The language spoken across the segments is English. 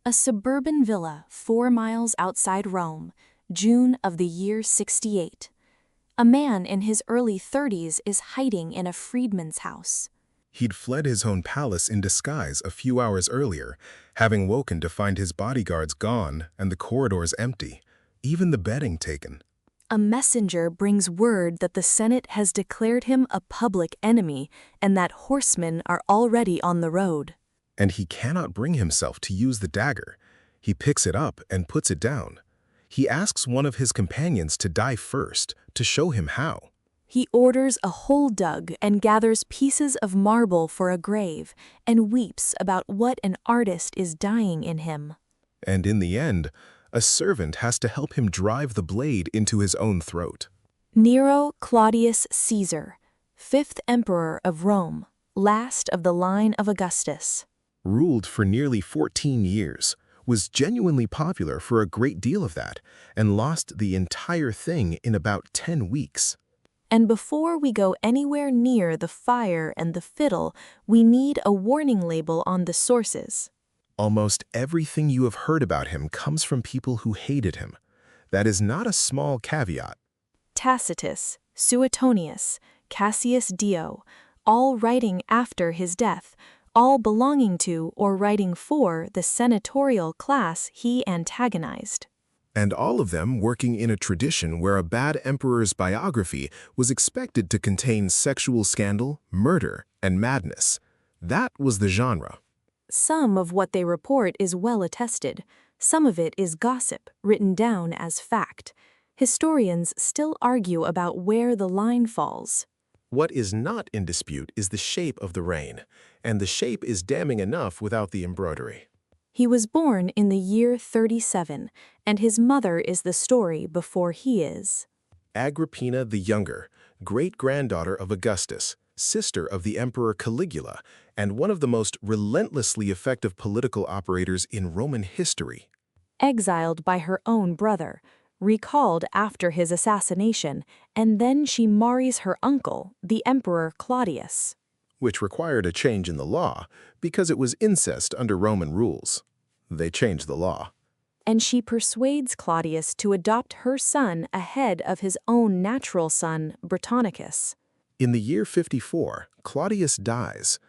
A suburban villa 4 miles outside Rome, June of the year 68. A man in his early 30s is hiding in a freedman's house. He'd fled his own palace in disguise a few hours earlier, having woken to find his bodyguards gone and the corridors empty, even the bedding taken. A messenger brings word that the Senate has declared him a public enemy and that horsemen are already on the road. And he cannot bring himself to use the dagger. He picks it up and puts it down. He asks one of his companions to die first, to show him how. He orders a hole dug and gathers pieces of marble for a grave and weeps about what an artist is dying in him. And in the end, a servant has to help him drive the blade into his own throat. Nero Claudius Caesar, 5th Emperor of Rome, last of the line of Augustus. Ruled for nearly 14 years, was genuinely popular for a great deal of that, and lost the entire thing in about 10 weeks. And before we go anywhere near the fire and the fiddle, we need a warning label on the sources. Almost everything you have heard about him comes from people who hated him. That is not a small caveat. Tacitus, Suetonius, Cassius Dio, all writing after his death, all belonging to or writing for the senatorial class he antagonized. And all of them working in a tradition where a bad emperor's biography was expected to contain sexual scandal, murder, and madness. That was the genre. Some of what they report is well attested. Some of it is gossip, written down as fact. Historians still argue about where the line falls. What is not in dispute is the shape of the reign, and the shape is damning enough without the embroidery. He was born in the year 37, and his mother is the story before he is. Agrippina the Younger, great-granddaughter of Augustus, sister of the Emperor Caligula, and one of the most relentlessly effective political operators in Roman history. Exiled by her own brother, recalled after his assassination, and then she marries her uncle, the Emperor Claudius. Which required a change in the law because it was incest under Roman rules. They changed the law. And she persuades Claudius to adopt her son ahead of his own natural son, Britannicus. In the year 54, Claudius dies.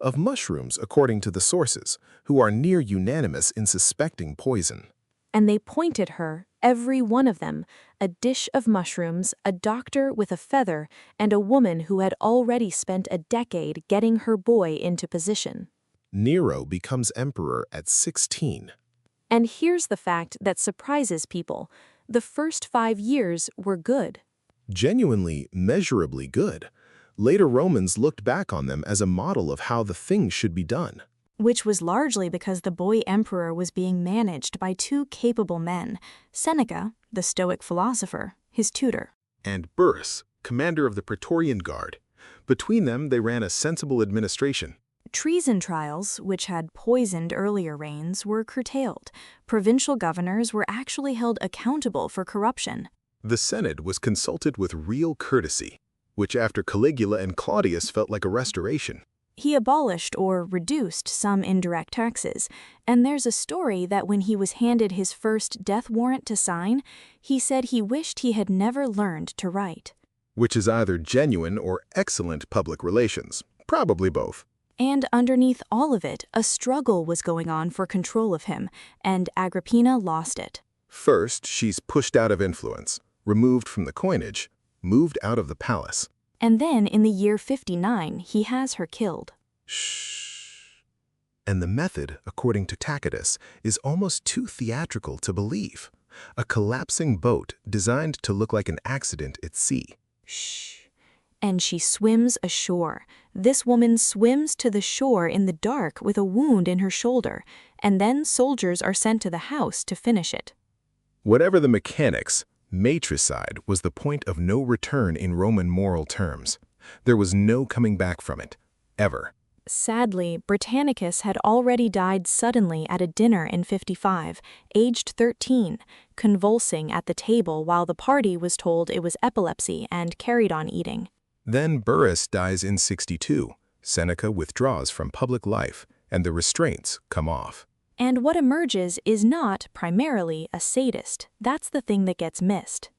Of mushrooms, according to the sources, who are near unanimous in suspecting poison. And they pointed her, every one of them, a dish of mushrooms, a doctor with a feather, and a woman who had already spent a decade getting her boy into position. Nero becomes emperor at 16. And here's the fact that surprises people. The first 5 years were good. Genuinely, measurably good. Later Romans looked back on them as a model of how the thing should be done. Which was largely because the boy emperor was being managed by 2 capable men, Seneca, the Stoic philosopher, his tutor, and Burrus, commander of the Praetorian Guard. Between them, they ran a sensible administration. Treason trials, which had poisoned earlier reigns, were curtailed. Provincial governors were actually held accountable for corruption. The Senate was consulted with real courtesy, which after Caligula and Claudius felt like a restoration. He abolished or reduced some indirect taxes, and there's a story that when he was handed his first death warrant to sign, he said he wished he had never learned to write. Which is either genuine or excellent public relations, probably both. And underneath all of it, a struggle was going on for control of him, and Agrippina lost it. First, she's pushed out of influence, removed from the coinage, moved out of the palace. And then in the year 59, he has her killed. Shh. And the method, according to Tacitus, is almost too theatrical to believe. A collapsing boat designed to look like an accident at sea. Shh. And she swims ashore. This woman swims to the shore in the dark with a wound in her shoulder, and then soldiers are sent to the house to finish it. Whatever the mechanics, matricide was the point of no return in Roman moral terms. There was no coming back from it, ever. Sadly, Britannicus had already died suddenly at a dinner in 55, aged 13, convulsing at the table while the party was told it was epilepsy and carried on eating. Then Burrus dies in 62. Seneca withdraws from public life, and the restraints come off. And what emerges is not, primarily, a sadist. That's the thing that gets missed.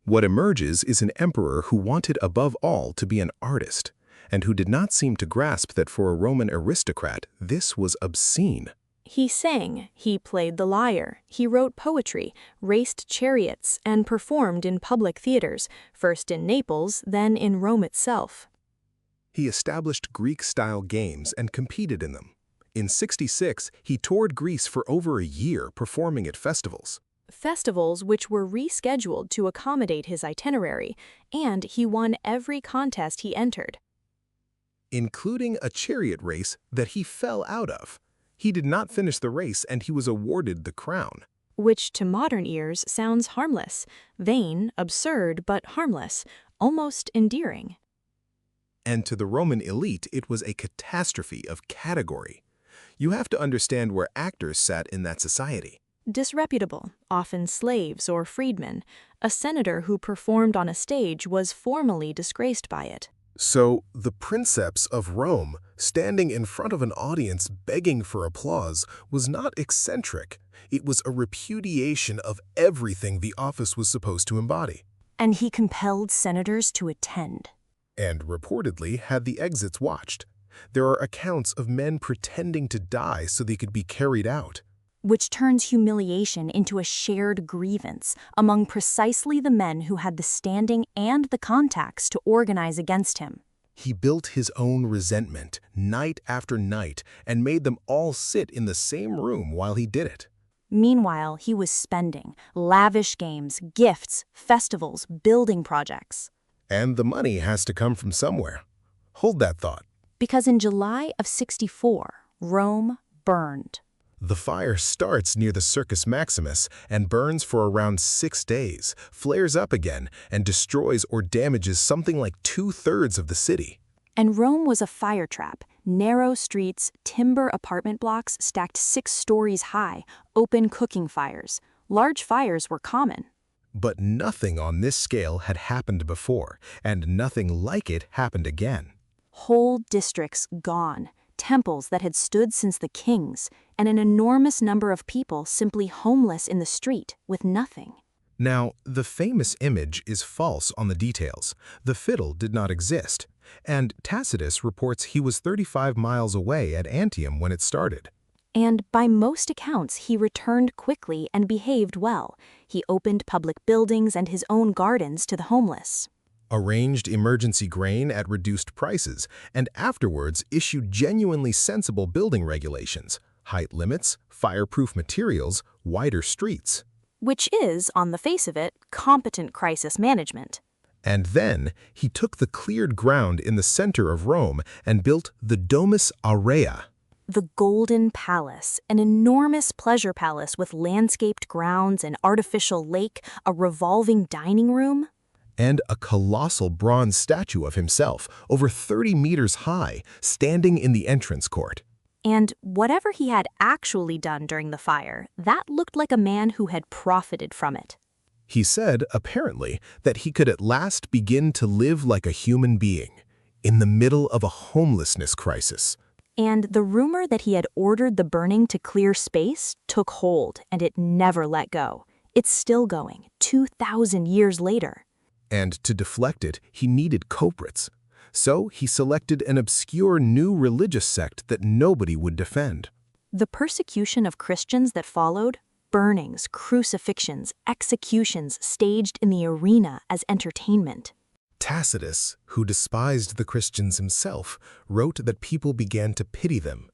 What emerges is an emperor who wanted above all to be an artist, and who did not seem to grasp that for a Roman aristocrat this was obscene. He sang, he played the lyre, he wrote poetry, raced chariots, and performed in public theaters, first in Naples, then in Rome itself. He established Greek-style games and competed in them. In 66, he toured Greece for over a year, performing at festivals. Festivals which were rescheduled to accommodate his itinerary, and he won every contest he entered. Including a chariot race that he fell out of. He did not finish the race and he was awarded the crown. Which to modern ears sounds harmless, vain, absurd, but harmless, almost endearing. And to the Roman elite, it was a catastrophe of category. You have to understand where actors sat in that society. Disreputable, often slaves or freedmen, a senator who performed on a stage was formally disgraced by it. So, the princeps of Rome, standing in front of an audience begging for applause, was not eccentric. It was a repudiation of everything the office was supposed to embody. And he compelled senators to attend. And reportedly had the exits watched. There are accounts of men pretending to die so they could be carried out. Which turns humiliation into a shared grievance among precisely the men who had the standing and the contacts to organize against him. He built his own resentment night after night and made them all sit in the same room while he did it. Meanwhile, he was spending lavish games, gifts, festivals, building projects. And the money has to come from somewhere. Hold that thought. Because in July of 64, Rome burned. The fire starts near the Circus Maximus and burns for around 6 days, flares up again, and destroys or damages something like 2/3 of the city. And Rome was a fire trap. Narrow streets, timber apartment blocks stacked 6 stories high, open cooking fires. Large fires were common. But nothing on this scale had happened before, and nothing like it happened again. Whole districts gone. Temples that had stood since the kings, and an enormous number of people simply homeless in the street with nothing. Now, the famous image is false on the details. The fiddle did not exist, and Tacitus reports he was 35 miles away at Antium when it started. And by most accounts, he returned quickly and behaved well. He opened public buildings and his own gardens to the homeless. Arranged emergency grain at reduced prices, and afterwards issued genuinely sensible building regulations, height limits, fireproof materials, wider streets. Which is, on the face of it, competent crisis management. And then he took the cleared ground in the center of Rome and built the Domus Aurea. The Golden Palace, an enormous pleasure palace with landscaped grounds, an artificial lake, a revolving dining room. And a colossal bronze statue of himself, over 30 meters high, standing in the entrance court. And whatever he had actually done during the fire, that looked like a man who had profited from it. He said, apparently, that he could at last begin to live like a human being, in the middle of a homelessness crisis. And the rumor that he had ordered the burning to clear space took hold, and it never let go. It's still going, 2,000 years later. And to deflect it, he needed culprits. So he selected an obscure new religious sect that nobody would defend. The persecution of Christians that followed, burnings, crucifixions, executions staged in the arena as entertainment. Tacitus, who despised the Christians himself, wrote that people began to pity them,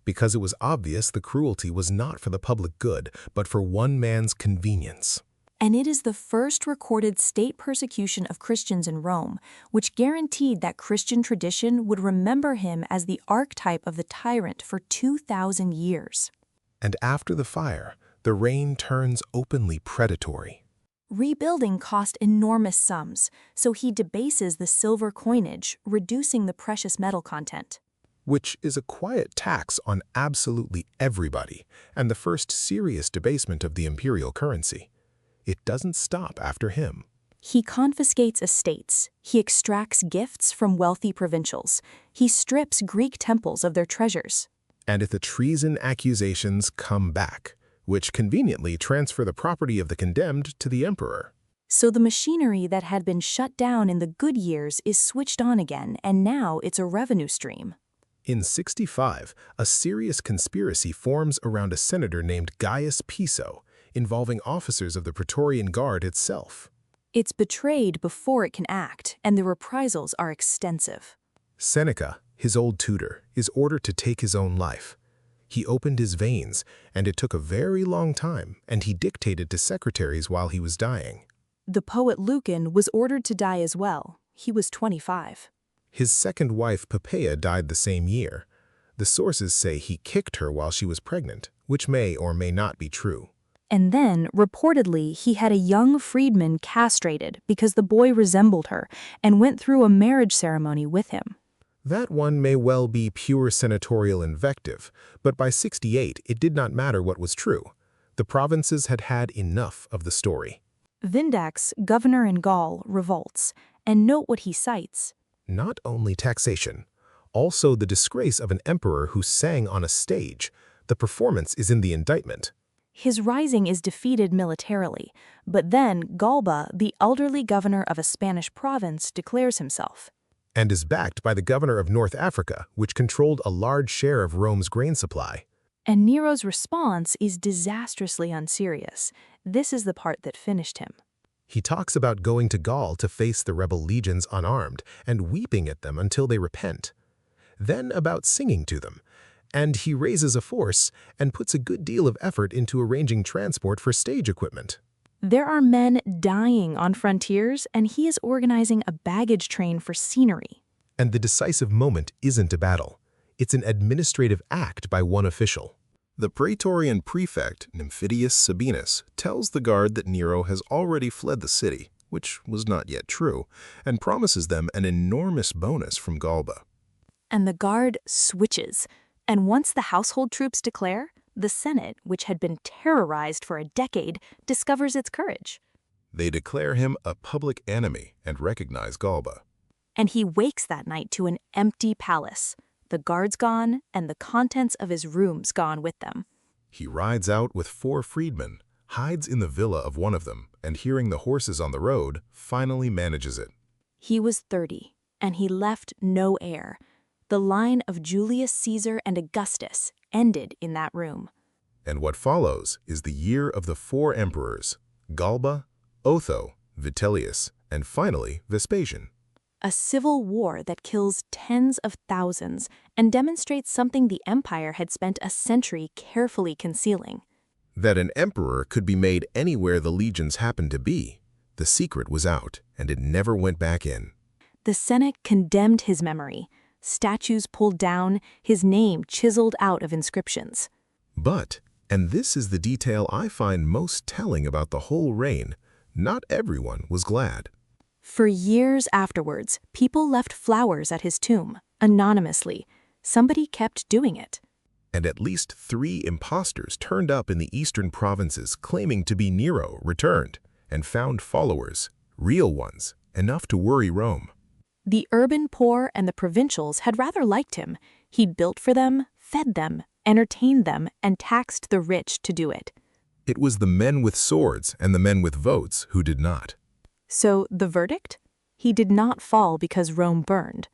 because it was obvious the cruelty was not for the public good, but for one man's convenience. And it is the first recorded state persecution of Christians in Rome, which guaranteed that Christian tradition would remember him as the archetype of the tyrant for 2,000 years. And after the fire, the reign turns openly predatory. Rebuilding cost enormous sums, so he debases the silver coinage, reducing the precious metal content. Which is a quiet tax on absolutely everybody, and the first serious debasement of the imperial currency. It doesn't stop after him. He confiscates estates. He extracts gifts from wealthy provincials. He strips Greek temples of their treasures. and if the treason accusations come back, which conveniently transfer the property of the condemned to the emperor. So the machinery that had been shut down in the good years is switched on again, and now it's a revenue stream. In 65, a serious conspiracy forms around a senator named Gaius Piso, involving officers of the Praetorian Guard itself. It's betrayed before it can act, and the reprisals are extensive. Seneca, his old tutor, is ordered to take his own life. He opened his veins, and it took a very long time, and he dictated to secretaries while he was dying. The poet Lucan was ordered to die as well. He was 25. His second wife, Poppaea, died the same year. The sources say he kicked her while she was pregnant, which may or may not be true. And then, reportedly, he had a young freedman castrated because the boy resembled her and went through a marriage ceremony with him. That one may well be pure senatorial invective, but by 68 it did not matter what was true. The provinces had had enough of the story. Vindex, governor in Gaul, revolts, and note what he cites. Not only taxation, also the disgrace of an emperor who sang on a stage. The performance is in the indictment. His rising is defeated militarily, but then Galba, the elderly governor of a Spanish province, declares himself. And is backed by the governor of North Africa, which controlled a large share of Rome's grain supply. And Nero's response is disastrously unserious. This is the part that finished him. He talks about going to Gaul to face the rebel legions unarmed and weeping at them until they repent. Then about singing to them. And he raises a force and puts a good deal of effort into arranging transport for stage equipment. There are men dying on frontiers, and he is organizing a baggage train for scenery. And the decisive moment isn't a battle. It's an administrative act by one official. The Praetorian prefect, Nymphidius Sabinus, tells the guard that Nero has already fled the city, which was not yet true, and promises them an enormous bonus from Galba. And the guard switches, and once the household troops declare, the Senate, which had been terrorized for a decade, discovers its courage. They declare him a public enemy and recognize Galba. And he wakes that night to an empty palace. The guards gone, and the contents of his rooms gone with them. He rides out with 4 freedmen, hides in the villa of one of them, and hearing the horses on the road, finally manages it. He was 30, and he left no heir. The line of Julius Caesar and Augustus ended in that room. And what follows is the year of the 4 emperors, Galba, Otho, Vitellius, and finally Vespasian. A civil war that kills tens of thousands and demonstrates something the empire had spent a century carefully concealing. That an emperor could be made anywhere the legions happened to be. The secret was out, and it never went back in. The Senate condemned his memory. Statues pulled down, his name chiseled out of inscriptions. But, and this is the detail I find most telling about the whole reign, not everyone was glad. For years afterwards, people left flowers at his tomb, anonymously. Somebody kept doing it. And at least 3 impostors turned up in the eastern provinces claiming to be Nero returned and found followers, real ones, enough to worry Rome. The urban poor and the provincials had rather liked him. He built for them, fed them, entertained them, and taxed the rich to do it. It was the men with swords and the men with votes who did not. So the verdict? He did not fall because Rome burned.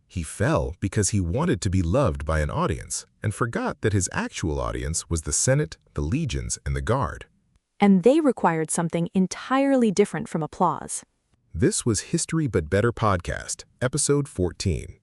He fell because he wanted to be loved by an audience and forgot that his actual audience was the Senate, the legions, and the guard. And they required something entirely different from applause. This was History But Better Podcast, Episode 14.